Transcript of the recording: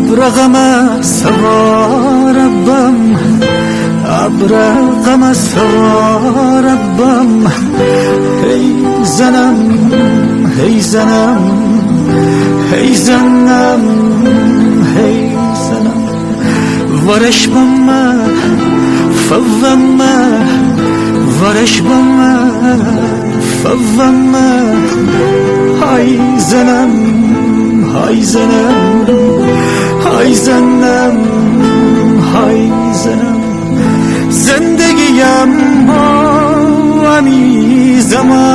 ابرقم سواربم ابرقم سواربم هی زنم هی زنم هی زنم هی زنم ورش بم فوم ورش بم فوم های زنم های زنم های زنم های زنم زندگیم با همی زمان